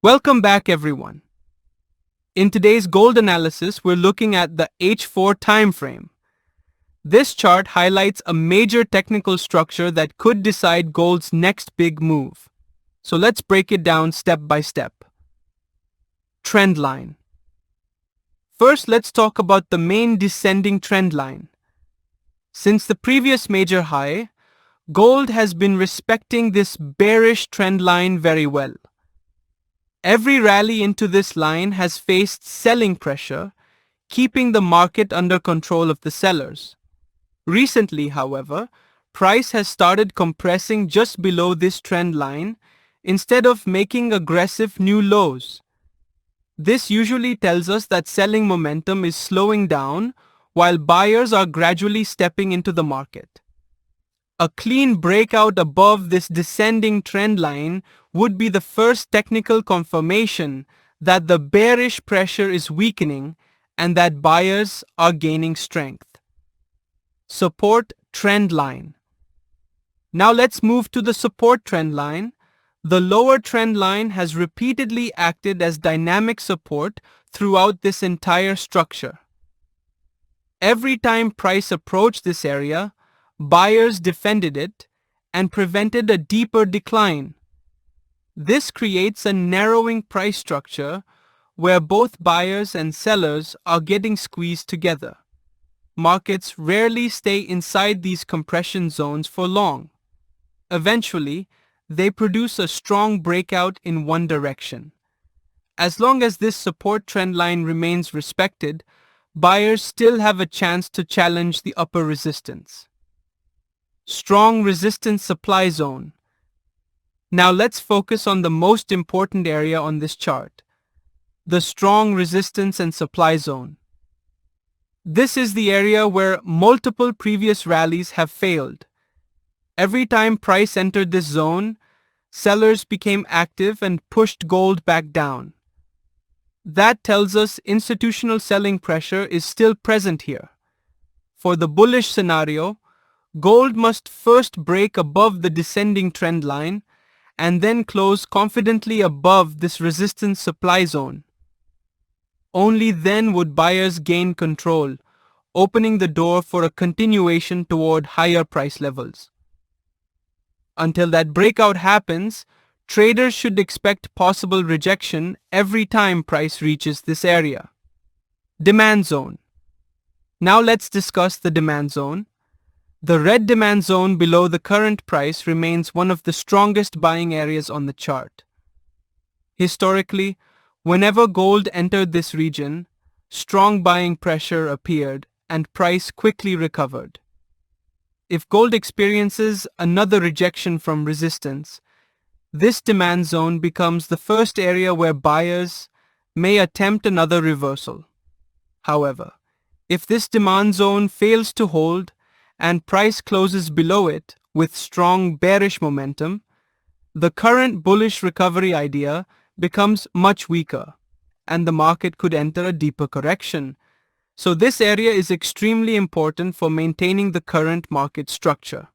Welcome back, everyone. In today's gold analysis, we're looking at the H4 time frame. This chart highlights a major technical structure that could decide gold's next big move. So let's break it down step by step. Trend line. First, let's talk about the main descending trend line. Since the previous major high, gold has been respecting this bearish trend line very well. Every rally into this line has faced selling pressure, keeping the market under control of the sellers. Recently, however, price has started compressing just below this trend line instead of making aggressive new lows. This usually tells us that selling momentum is slowing down while buyers are gradually stepping into the market. A clean breakout above this descending trend line would be the first technical confirmation that the bearish pressure is weakening and that buyers are gaining strength. Support trend line. Now let's move to the support trend line. The lower trend line has repeatedly acted as dynamic support throughout this entire structure. Every time price approached this area, buyers defended it and prevented a deeper decline. This creates a narrowing price structure where both buyers and sellers are getting squeezed together. Markets rarely stay inside these compression zones for long. Eventually, they produce a strong breakout in one direction. As long as this support trend line remains respected, buyers still have a chance to challenge the upper resistance. Strong resistance supply zone. Now let's focus on the most important area on this chart, the strong resistance and supply zone. This is the area where multiple previous rallies have failed. Every time price entered this zone, sellers became active and pushed gold back down. That tells us institutional selling pressure is still present here. For the bullish scenario, gold must first break above the descending trend line and then close confidently above this resistance supply zone. Only then would buyers gain control, opening the door for a continuation toward higher price levels. Until that breakout happens, traders should expect possible rejection every time price reaches this area. Demand zone. Now let's discuss the demand zone. The red demand zone below the current price remains one of the strongest buying areas on the chart. Historically, whenever gold entered this region, strong buying pressure appeared and price quickly recovered. If gold experiences another rejection from resistance, this demand zone becomes the first area where buyers may attempt another reversal. However, if this demand zone fails to hold and price closes below it with strong bearish momentum, the current bullish recovery idea becomes much weaker and the market could enter a deeper correction. So this area is extremely important for maintaining the current market structure.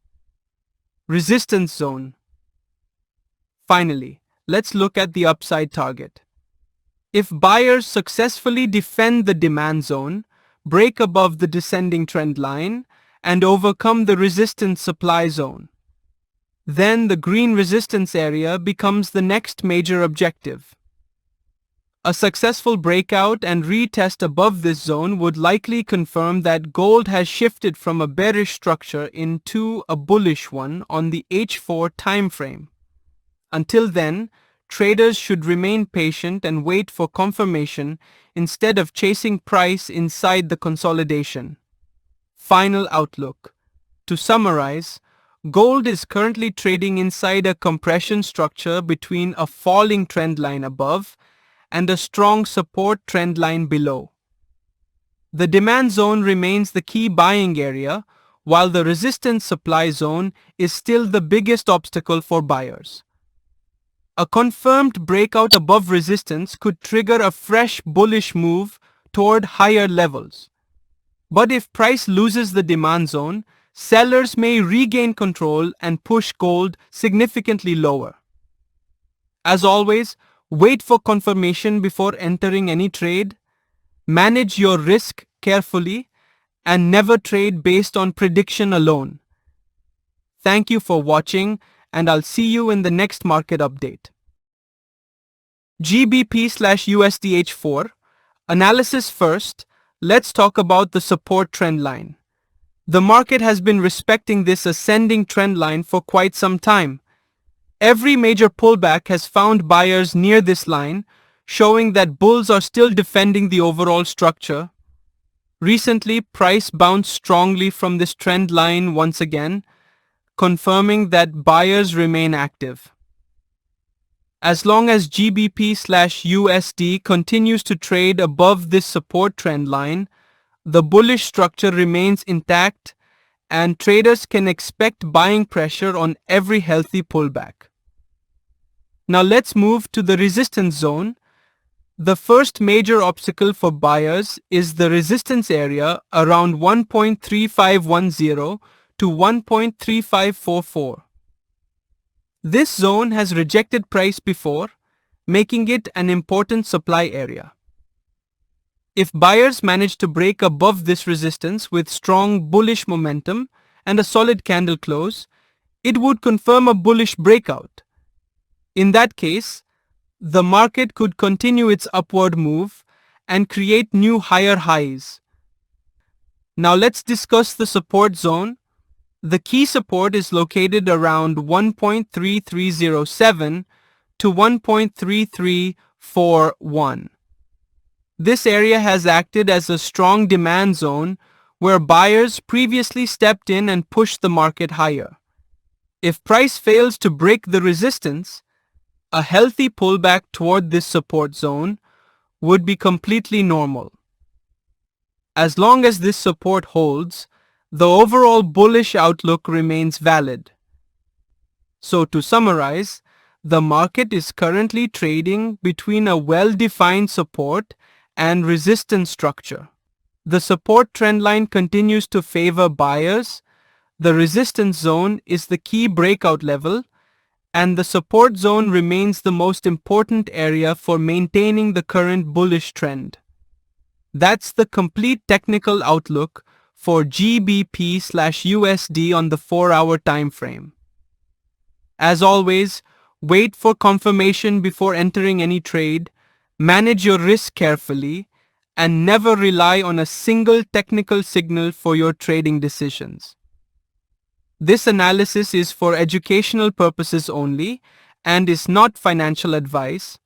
Resistance zone. Finally, let's look at the upside target. If buyers successfully defend the demand zone, break above the descending trend line, and overcome the resistance supply zone, then the green resistance area becomes the next major objective. A successful breakout and retest above this zone would likely confirm that gold has shifted from a bearish structure into a bullish one on the H4 time frame. Until then, traders should remain patient and wait for confirmation instead of chasing price inside the consolidation. Final outlook. To summarize, gold is currently trading inside a compression structure between a falling trend line above and a strong support trend line below. The demand zone remains the key buying area, while the resistance supply zone is still the biggest obstacle for buyers. A confirmed breakout above resistance could trigger a fresh bullish move toward higher levels. But if price loses the demand zone, sellers may regain control and push gold significantly lower. As always, Wait for confirmation before entering any trade. Manage your risk carefully and never trade based on prediction alone. Thank you for watching, and I'll see you in the next market update. GBP/USDH4. Analysis first. Let's talk about the support trend line. The market has been respecting this ascending trend line for quite some time. Every major pullback has found buyers near this line, showing that bulls are still defending the overall structure. Recently, price bounced strongly from this trend line once again, confirming that buyers remain active. As long as GBP/USD continues to trade above this support trend line, the bullish structure remains intact and traders can expect buying pressure on every healthy pullback. Now let's move to the resistance zone. The first major obstacle for buyers is the resistance area around 1.3510 to 1.3544. This zone has rejected price before, making it an important supply area. If buyers manage to break above this resistance with strong bullish momentum and a solid candle close, it would confirm a bullish breakout. In that case, the market could continue its upward move and create new higher highs. Now let's discuss the support zone. The key support is located around 1.3307 to 1.3341. This area has acted as a strong demand zone where buyers previously stepped in and pushed the market higher. If price fails to break the resistance, a healthy pullback toward this support zone would be completely normal. As long as this support holds, the overall bullish outlook remains valid. So to summarize, the market is currently trading between a well-defined support and resistance structure. The support trend line continues to favor buyers, the resistance zone is the key breakout level, and the support zone remains the most important area for maintaining the current bullish trend. That's the complete technical outlook for GBP/USD on the 4-hour time frame. As always, wait for confirmation before entering any trade, manage your risk carefully, and never rely on a single technical signal for your trading decisions. This analysis is for educational purposes only and is not financial advice.